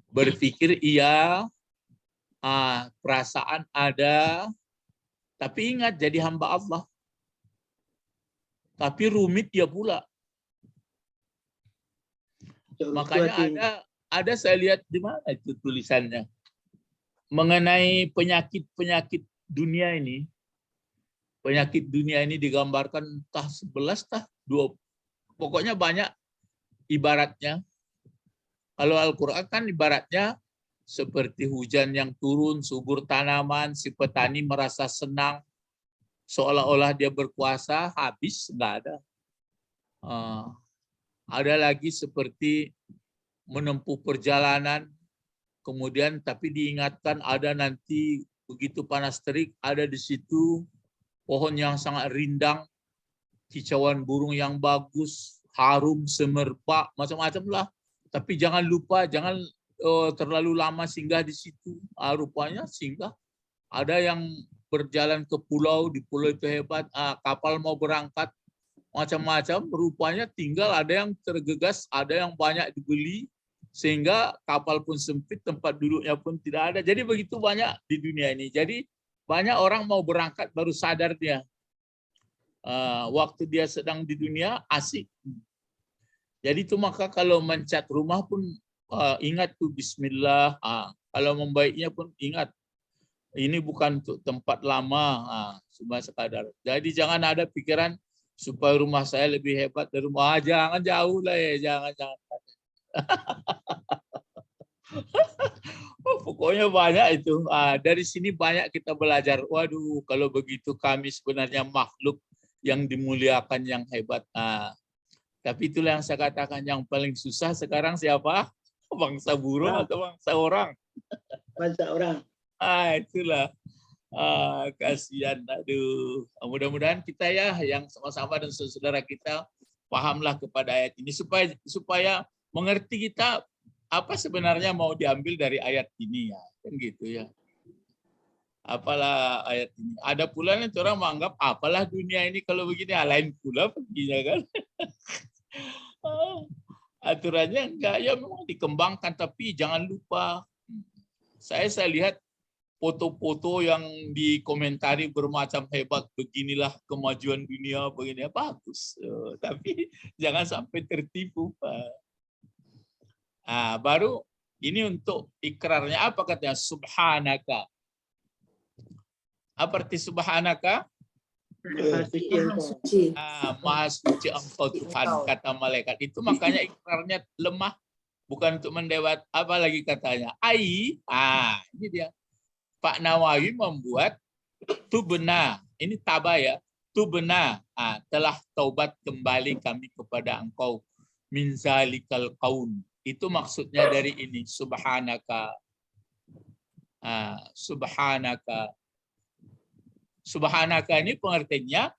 Berpikir iya, perasaan ada, tapi ingat jadi hamba Allah. Tapi rumit ya pula. Makanya ada saya lihat di mana itu tulisannya mengenai penyakit dunia ini. Penyakit dunia ini digambarkan entah 11 tah 2. Pokoknya banyak ibaratnya. Kalau Al-Qur'an kan ibaratnya seperti hujan yang turun, subur tanaman, si petani merasa senang seolah-olah dia berkuasa, habis enggak ada. Ada lagi seperti menempuh perjalanan, kemudian tapi diingatkan ada nanti begitu panas terik, ada di situ pohon yang sangat rindang, kicauan burung yang bagus, harum, semerbak, macam-macam lah. Tapi jangan lupa, jangan terlalu lama singgah di situ. Rupanya singgah. Ada yang berjalan ke pulau, di pulau itu hebat, kapal mau berangkat, macam-macam, rupanya tinggal ada yang tergegas, ada yang banyak dibeli, sehingga kapal pun sempit, tempat duduknya pun tidak ada. Jadi begitu banyak di dunia ini. Jadi banyak orang mau berangkat baru sadar dia. Waktu dia sedang di dunia asik. Jadi itu maka kalau mencat rumah pun ingat tuh bismillah. Kalau membaiknya pun ingat. Ini bukan untuk tempat lama, cuma sekadar. Jadi jangan ada pikiran supaya rumah saya lebih hebat dari rumah. Jangan jauh lah ya, jangan. Pokoknya banyak itu. Dari sini banyak kita belajar. Waduh, kalau begitu kami sebenarnya makhluk yang dimuliakan, yang hebat. Tapi itulah yang saya katakan, yang paling susah sekarang siapa? Bangsa burung atau bangsa orang? Bangsa orang. Itulah. Kasihan. Aduh. Mudah-mudahan kita ya yang sama-sama dan saudara kita pahamlah kepada ayat ini supaya mengerti kita apa sebenarnya mau diambil dari ayat ini ya. Kan gitu ya. Apalah ayat ini. Ada pula yang orang menganggap apalah dunia ini kalau begini, lain pula perginya kan. Aturannya enggak, ya memang dikembangkan, tapi jangan lupa. Saya lihat foto-foto yang dikomentari bermacam hebat, beginilah kemajuan dunia, begini bagus. Tapi jangan sampai tertipu, Pak. Baru ini untuk ikrarnya apa katanya? Subhanaka. Apa arti subhanaka? Maha suci engkau Tuhan, kata malaikat. Itu makanya ikrarnya lemah, bukan untuk mendewat. Apa lagi katanya? Ini dia. Pak Nawawi membuat tubna, ini tabah ya, tubna, telah taubat kembali kami kepada engkau min zalikal qaun. Itu maksudnya dari ini, subhanaka. Subhanaka. Subhanaka ini pengertiannya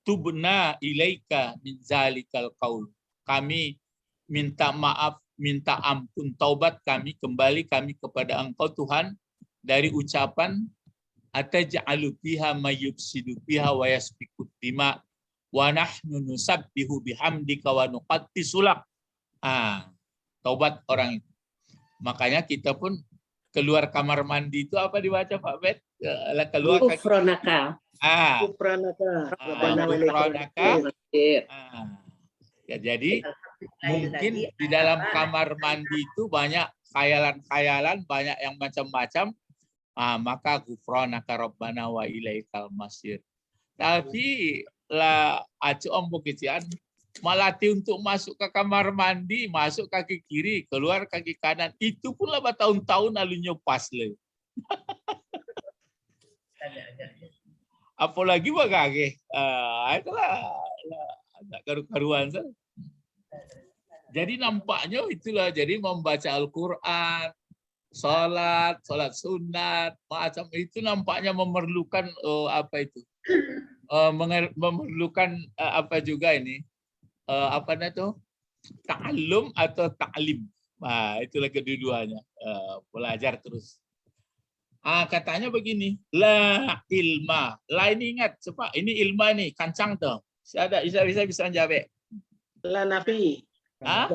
tubna ilaika min zalikal qaul. Kami minta maaf, minta ampun, taubat kami, kembali kami kepada engkau Tuhan dari ucapan ataj'alu fiha mayyufsidu fiha wa yasfiku dima wa nahnu nusabbihu bihamdika wa nuqaddisu lak. Taubat orang itu. Makanya kita pun keluar kamar mandi itu apa dibaca Pak Bet? Keluar Kufronaka. Kufronaka. Ya, jadi mungkin di dalam kamar mandi itu banyak khayalan-khayalan, banyak yang macam-macam. Maka gufronaka rabbana wa ilaikal masir. Tapi lah acu ombo kecian melatih untuk masuk ke kamar mandi, masuk kaki kiri, keluar kaki kanan. Itu pun lah bertahun-tahun lalu nyopas le. Apalagi bagage. Itulah agak karu-karuan. Jadi nampaknya itulah. Jadi membaca Al-Quran, sholat sunat, macam itu nampaknya memerlukan apa itu? Memerlukan apa juga ini? Apa namanya tuh? Ta'allum atau ta'lim. Nah, itulah kedua-duanya. Belajar terus. Katanya begini, la ilma. La ini ingat, cepat. Ini ilma nih, kancang tuh. Bisa jawab. La nafi. Hah?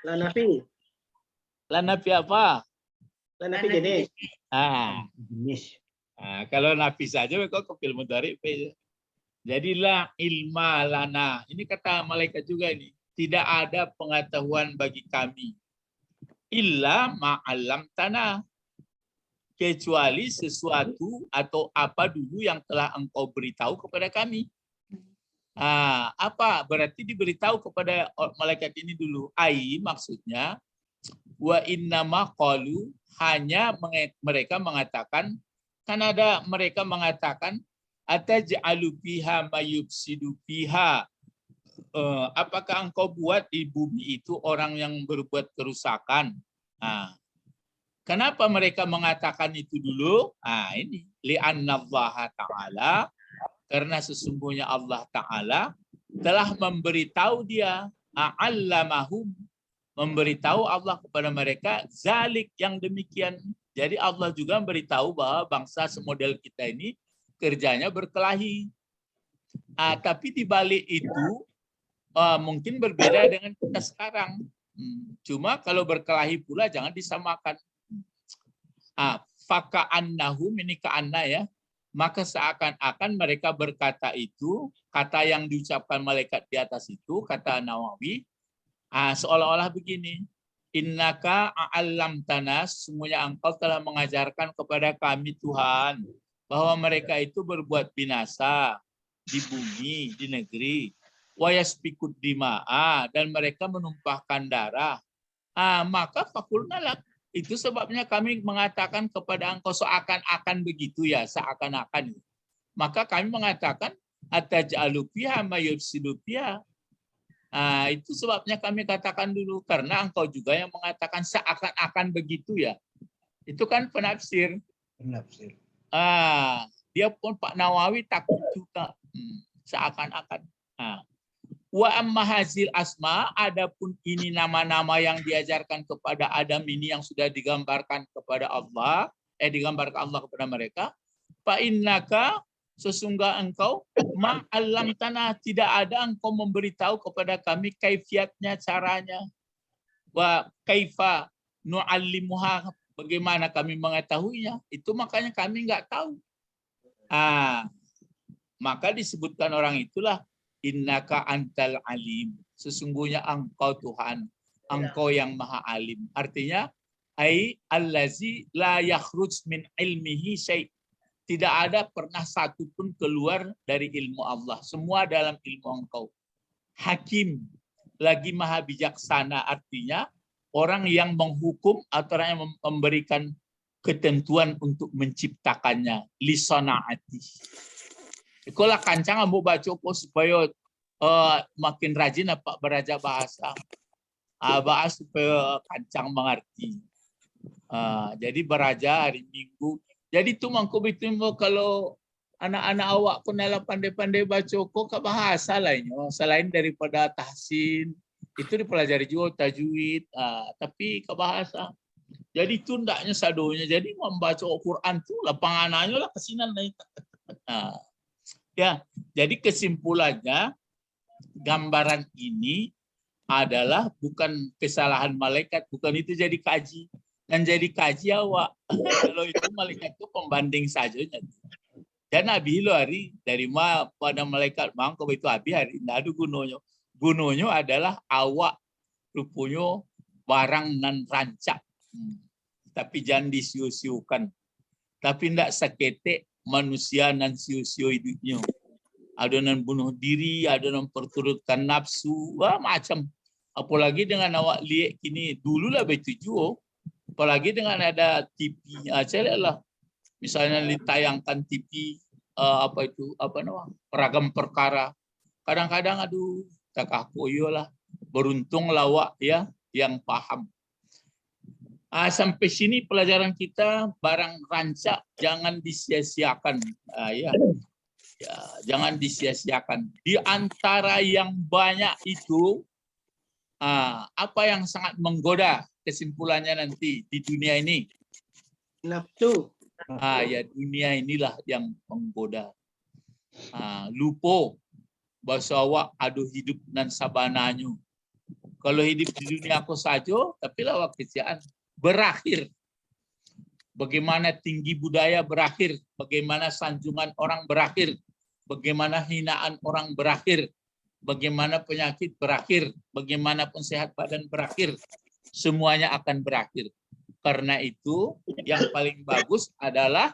La nafi. La nafi apa? La nafi jenis. Jenis. Kalau nafi saja, kok ke film mudhari. Jadi la ilma lana. Ini kata malaikat juga ini. Tidak ada pengetahuan bagi kami. Illa ma'alam tanah. Kecuali sesuatu atau apa dulu yang telah engkau beritahu kepada kami. Apa? Berarti diberitahu kepada malaikat ini dulu. Maksudnya wa innama qalu, hanya mereka mengatakan, kan ada mereka mengatakan ataj'alu fiha mayufsidu fiha. Apakah engkau buat di bumi itu orang yang berbuat kerusakan? Kenapa mereka mengatakan itu dulu? Ini li'annallaha ta'ala, karena sesungguhnya Allah Ta'ala telah memberitahu dia, a'allamahum, memberitahu Allah kepada mereka, zalik, yang demikian. Jadi Allah juga memberitahu bahwa bangsa semodel kita ini kerjanya berkelahi. Tapi di balik itu mungkin berbeda dengan kita sekarang. Cuma kalau berkelahi pula jangan disamakan. Faka'annahum, ini ka'anna ya. Maka seakan-akan mereka berkata itu, kata yang diucapkan malaikat di atas itu, kata Nawawi, seolah-olah begini, innaka a'allamtana, semuanya engkau telah mengajarkan kepada kami Tuhan, bahwa mereka itu berbuat binasa di bumi, di negeri, wa yasfikud dima'a, dan mereka menumpahkan darah. Maka fakulna lak, itu sebabnya kami mengatakan kepada engkau seakan-akan begitu ya, seakan-akan. Maka kami mengatakan ataj'alu fiha mayufsidu fiha. Itu sebabnya kami katakan dulu, karena engkau juga yang mengatakan seakan-akan begitu ya. Itu kan penafsir. Penafsir. Dia pun Pak Nawawi takut juga, seakan-akan. Wa amma hazil asma, adapun ini nama-nama yang diajarkan kepada Adam ini yang sudah digambarkan kepada Allah, digambarkan Allah kepada mereka, fa innaka, sesungguhnya engkau ma'alam tanah, tidak ada engkau memberitahu kepada kami kaifiatnya, caranya. Wa kaifa nu'allimuha, bagaimana kami mengetahuinya, itu makanya kami nggak tahu. Maka disebutkan orang itulah, innaka antal alim, sesungguhnya engkau Tuhan, engkau yang maha alim. Artinya, allazi la yakhruj min ilmihi syai', tidak ada pernah satu pun keluar dari ilmu Allah, semua dalam ilmu engkau. Hakim, lagi maha bijaksana, artinya orang yang menghukum atau orang yang memberikan ketentuan untuk menciptakannya, lisanaati. Ikulah kancang ambo baca supaya makin rajin apa beraja bahasa. Bahas supaya kancang mengerti. Jadi beraja hari Minggu. Jadi tu mangko bitin mo kalau anak-anak awak pun dalam pandai-pandai baca kok ke bahasa lainnya selain daripada tahsin, itu dipelajari juga tajwid, tapi ke bahasa. Jadi itu ndaknya sadonya. Jadi membaca Al-Qur'an tu lapanganannya lah kesinan naik. Ya, jadi kesimpulannya gambaran ini adalah bukan kesalahan malaikat, bukan itu jadi kaji. Dan jadi kaji awak. Kalau itu malaikat itu pembanding saja. Dan Nabi lo hari dari mana pada malaikat mangko itu Abi hari tidak ada gunanya. Gunanya adalah awak rupanya barang nan rancak. Tapi jangan disiu-siukan. Tapi tidak seketek manusia nan siu-siu hidupnya. Ada nan bunuh diri, ada nan perturutkan nafsu, macam. Apalagi dengan awak lihat kini, dulu lah betujuh. Apalagi dengan ada TV, saya lah. Misalnya ditayangkan TV, ragam perkara. Kadang-kadang aduh takah koyo lah, beruntung lawak ya yang paham. Sampai sini pelajaran kita, barang rancak jangan disia-siakan. Ya, jangan disia-siakan. Di antara yang banyak itu, apa yang sangat menggoda kesimpulannya nanti di dunia ini? Nafsu. Ya dunia inilah yang menggoda. Lupa bahasa awak aduh hidup nan sabananyu. Kalau hidup di dunia aku saja, tapi lawak kesiaan berakhir. Bagaimana tinggi budaya berakhir, bagaimana sanjungan orang berakhir, bagaimana hinaan orang berakhir, bagaimana penyakit berakhir, bagaimana pun sehat badan berakhir, semuanya akan berakhir. Karena itu yang paling bagus adalah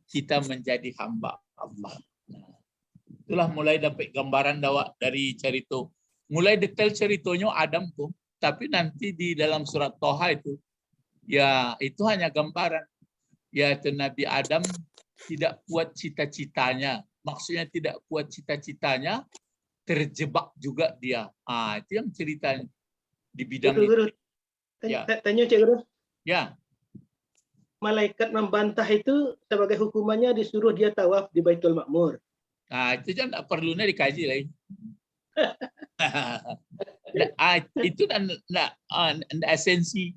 kita menjadi hamba Allah. Itulah mulai dapat gambaran dari cerita. Mulai detail ceritanya Adam tuh, tapi nanti di dalam surat Toha itu, ya itu hanya gambaran. Yaitu Nabi Adam tidak kuat cita-citanya. Maksudnya tidak kuat cita-citanya, terjebak juga dia. Itu yang ceritanya di bidang Guru, itu. Ya. tanya Cik Guru. Ya, Malaikat membantah itu sebagai hukumannya disuruh dia tawaf di Baitul Makmur. itu kan tak perlunya dikaji lagi. Itu dan esensi.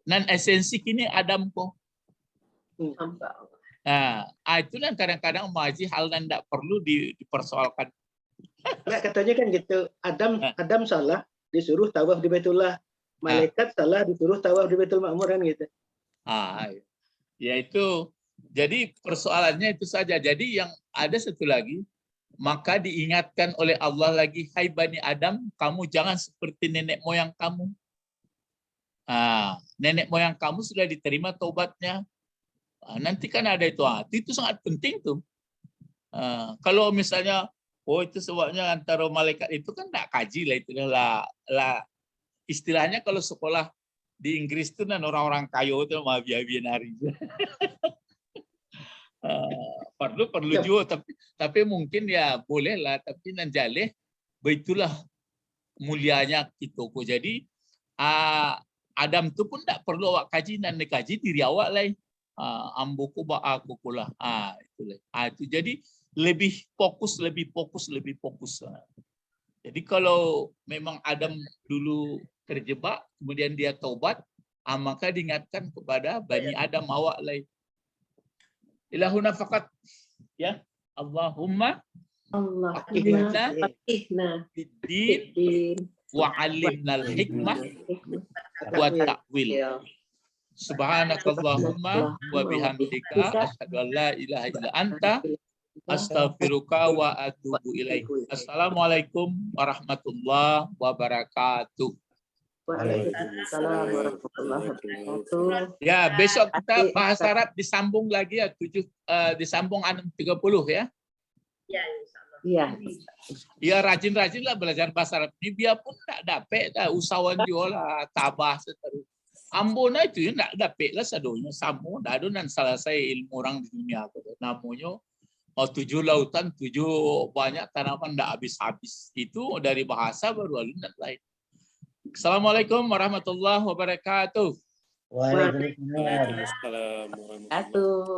Nan esensi kini Adam kok. Hamba Allah. Itu kan kadang-kadang maji hal yang tidak perlu dipersoalkan. Nggak, katanya kan gitu. Adam salah disuruh tawaf di Baitullah. Malaikat salah disuruh tawaf di Baitul Makmur kan gitu. Ya itu. Jadi persoalannya itu saja. Jadi yang ada satu lagi, maka diingatkan oleh Allah lagi, hai Bani Adam, kamu jangan seperti nenek moyang kamu. Nenek moyang kamu sudah diterima taubatnya. Nanti kan ada itu sangat penting tuh. Kalau misalnya, itu sebabnya antara malaikat itu kan tidak kaji lah itu lah. Istilahnya kalau sekolah di Inggris itu kan orang-orang kayu itu mah biar hari. Perlu juga, tapi mungkin ya boleh lah, tapi nanjaleh begitulah mulianya kita. Jadi Adam itu pun tak perlu awak kaji, dan kaji diri awak lain. Ambuku ba aku pula. Itu jadi lebih fokus. Jadi kalau memang Adam dulu terjebak, kemudian dia taubat, maka diingatkan kepada Bani Adam awak lain. Ilahuna fakat, ya Allahumma Faqihna fiddin wa 'allimnal hikmah wa ta'wil. Subhanakallahumma wa bihamdika asyhadu an la ilaha illa anta astaghfiruka wa atubu ilaik. Assalamualaikum warahmatullahi wabarakatuh. Waalaikumsalam warahmatullahi wabarakatuh. Ya, besok kita bahasa Arab disambung lagi ya, disambung 30 ya. Ya, insyaallah. Iya. Ya rajin-rajinlah belajar bahasa Arab ini, biarpun tak dapat usahawan juga lah, tabah seterus. Ambona itu ya tak dapat lah sadonya, samo dah dan selesai ilmu orang di dunia tu. Namanya 7 lautan, 7 banyak tanaman tak habis-habis. Itu dari bahasa baru alun dan lain. Assalamualaikum warahmatullahi wabarakatuh. Waalaikumsalam. Waalaikumsalam warahmatullahi wabarakatuh.